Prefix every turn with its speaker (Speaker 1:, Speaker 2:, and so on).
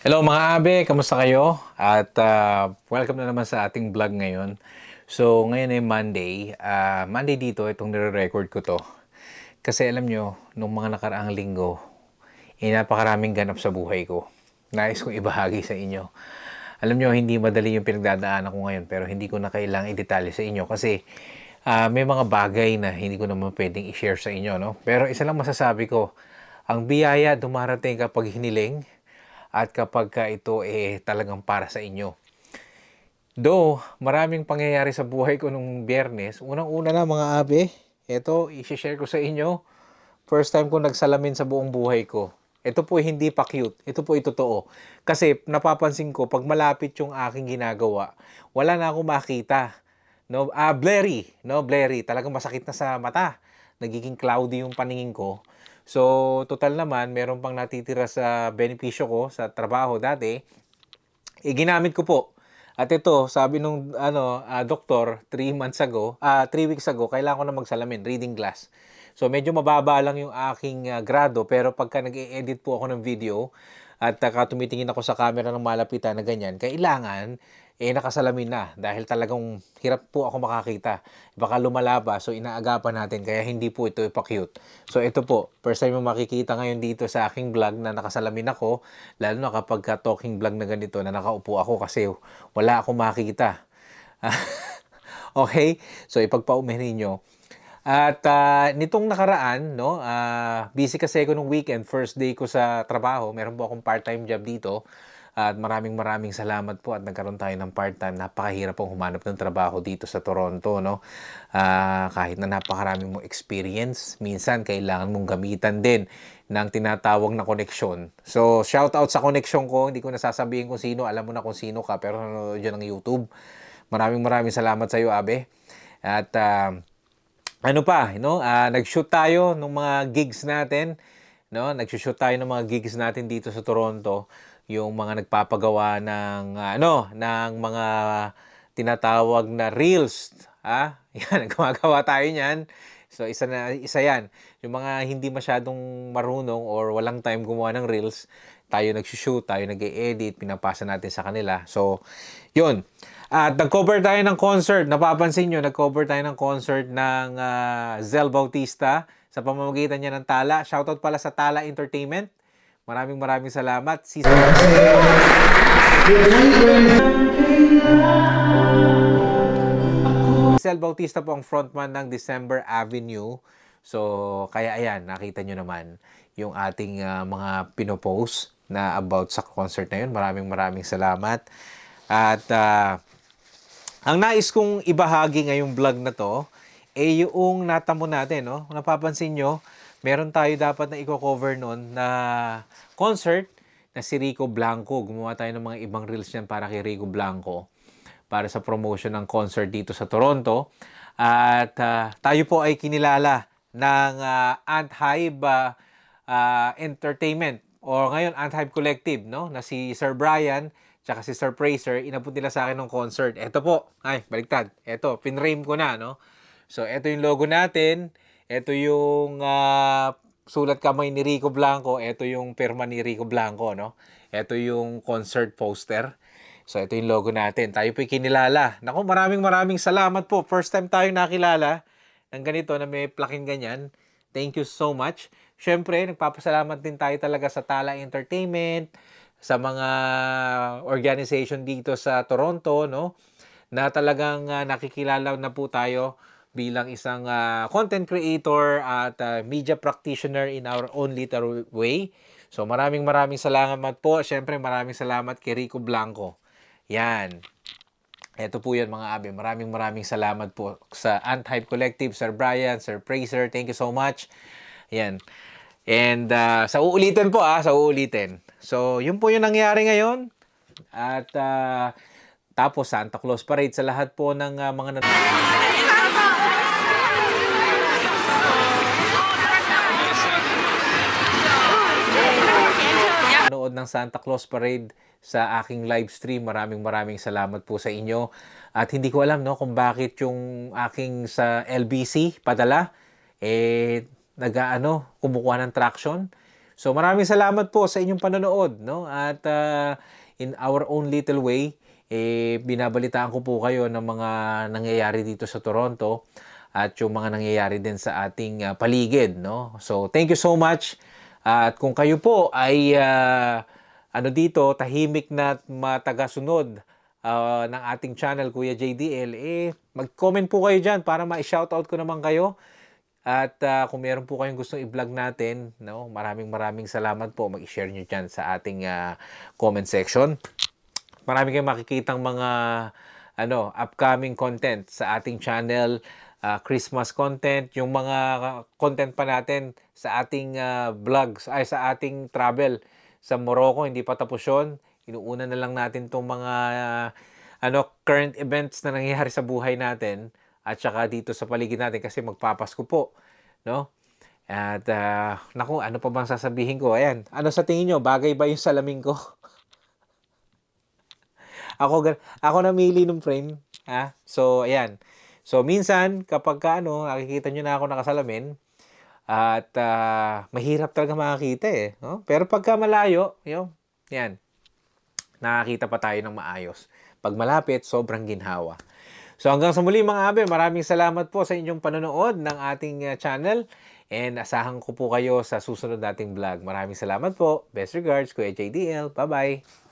Speaker 1: Hello mga abe, kamusta kayo? At welcome na naman sa ating vlog ngayon. So ngayon ay Monday. Monday dito, itong nire-record ko to. Kasi alam nyo, nung mga nakaraang linggo, napakaraming ganap sa buhay ko. Nais kong ibahagi sa inyo. Alam nyo, hindi madali yung pinagdadaanan ko ngayon, pero hindi ko na kailangang i-detalye sa inyo kasi may mga bagay na hindi ko naman pwedeng i-share sa inyo, no? Pero isa lang masasabi ko, ang biyaya dumarating kapag hiniling at kapag ito talagang para sa inyo. Though, maraming pangyayari sa buhay ko nung biyernes. Unang-una na mga abe, ito, i-share ko sa inyo. First time ko nagsalamin sa buong buhay ko. Ito po hindi pa cute. Ito po totoo. Kasi napapansin ko, pag malapit yung aking ginagawa, wala na akong makita. No, blurry. No, blurry. Talagang masakit na sa mata. Nagiging cloudy yung paningin ko. So, total naman, meron pang natitira sa benepisyo ko sa trabaho dati. Ginamit ko po. At ito, sabi nung doktor 3 months ago, 3 weeks ago, kailangan ko na magsalamin, reading glass. So medyo mababa lang yung aking grado, pero pagka nag-e-edit po ako ng video at tumitingin ako sa camera ng malapitan na ganyan, kailangan nakasalamin na dahil talagang hirap po ako makakita. Baka lumalaba, so inaagapan natin kaya hindi po ito ipa-cute. So ito po, first time mo makikita ngayon dito sa aking vlog na nakasalamin ako, lalo na kapag talking vlog na ganito na nakaupo ako kasi wala akong makita. Okay? So ipagpaumin ninyo. At nitong nakaraan, no, busy kasi ako nung weekend, first day ko sa trabaho. Meron po akong part-time job dito. At maraming salamat po at nagkaroon tayo ng part-time. Napakahirap pong humanap ng trabaho dito sa Toronto, no. Kahit na napakarami mong experience, minsan kailangan mong gamitan din ng tinatawag na koneksyon. So, shout out sa koneksyon ko. Hindi ko nasasabihin kung sino. Alam mo na kung sino ka, pero nanonood yun ng YouTube. Maraming salamat sa iyo, Abe. At ano pa, no? Nag-shoot tayo ng mga gigs natin, no? Nag-shoot tayo ng mga gigs natin dito sa Toronto, yung mga nagpapagawa ng ng mga tinatawag na reels, Yan, gumagawa tayo niyan. So isa 'yan. Yung mga hindi masyadong marunong or walang time gumawa ng reels, tayo nag-shoot, tayo nag-e-edit, pinapasa natin sa kanila. So, 'yun. At nag-cover tayo ng concert. Napapansin nyo, nag-cover tayo ng concert ng Zel Bautista sa pamamagitan niya ng Tala. Shoutout pala sa Tala Entertainment. Maraming salamat. Si Zel Bautista po ang frontman ng December Avenue. So, kaya ayan, nakita nyo naman yung ating mga pinopost na about sa concert na yun. Maraming salamat. At ang nais kong ibahagi ngayong vlog na to, yung natamo natin, no? Kung napapansin nyo, meron tayo dapat na i-cover nun na concert na si Rico Blanco. Gumawa tayo ng mga ibang reels niyan para kay Rico Blanco para sa promotion ng concert dito sa Toronto. At tayo po ay kinilala ng Ant-Hive Entertainment o ngayon Ant-Hive Collective, no? Na si Sir Brian tsaka si Sir Fraser, inabot nila sa akin ng concert. Ito po, ay, baliktad. Ito, pinrame ko na, no? So, ito yung logo natin. Ito yung sulat kamay ni Rico Blanco. Ito yung pirma ni Rico Blanco, no? Ito yung concert poster. So, ito yung logo natin. Tayo po kinilala. Naku, maraming salamat po. First time tayo nakilala ng ganito na may plaking ganyan. Thank you so much. Siyempre, nagpapasalamat din tayo talaga sa Tala Entertainment, sa mga organization dito sa Toronto, no? Na talagang nakikilala na po tayo bilang isang content creator at media practitioner in our own little way. So maraming salamat po. Siyempre maraming salamat kay Rico Blanco. Yan. Ito po yan mga abe. Maraming salamat po sa Ant-Hive Collective, Sir Brian, Sir Fraser. Thank you so much. Yan. And sa uulitin po sa uulitin. So, yun po yung nangyari ngayon. At tapos Santa Claus Parade sa lahat po ng mga nanood ng Santa Claus Parade sa aking live stream. Maraming salamat po sa inyo. At hindi ko alam no kung bakit yung aking sa LBC padala nag kumukuha ng traction. So maraming salamat po sa inyong panonood, no? At in our own little way, binabalitaan ko po kayo ng mga nangyayari dito sa Toronto at yung mga nangyayari din sa ating paligid, no? So thank you so much. At kung kayo po ay dito, tahimik na at matagasunod ng ating channel, Kuya JDL, mag-comment po kayo dyan para ma-shoutout ko naman kayo. At kung meron po kayong gustong i-vlog natin, no, maraming salamat po. Mag-share nyo dyan sa ating comment section. Marami kayong makikitang mga upcoming content sa ating channel, Christmas content, yung mga content pa natin sa ating vlogs, ay sa ating travel sa Morocco, hindi pa tapos yun. Inuuna na lang natin tong mga current events na nangyayari sa buhay natin at saka dito sa paligid natin kasi magpapasko po, no? At naku, ano pa bang sasabihin ko? Ayan, ano sa tingin nyo? Bagay ba yung salamin ko? Ako namili ng frame, ha? So, ayan. So, minsan, kapag nakikita nyo na ako nakasalamin, at mahirap talaga makakita no? Pero pagka malayo, yan, nakakita pa tayo ng maayos. Pag malapit, sobrang ginhawa. So hanggang sa muli mga abe, maraming salamat po sa inyong panonood ng ating channel and asahan ko po kayo sa susunod nating vlog. Maraming salamat po. Best regards, Kuya JDL. Bye-bye!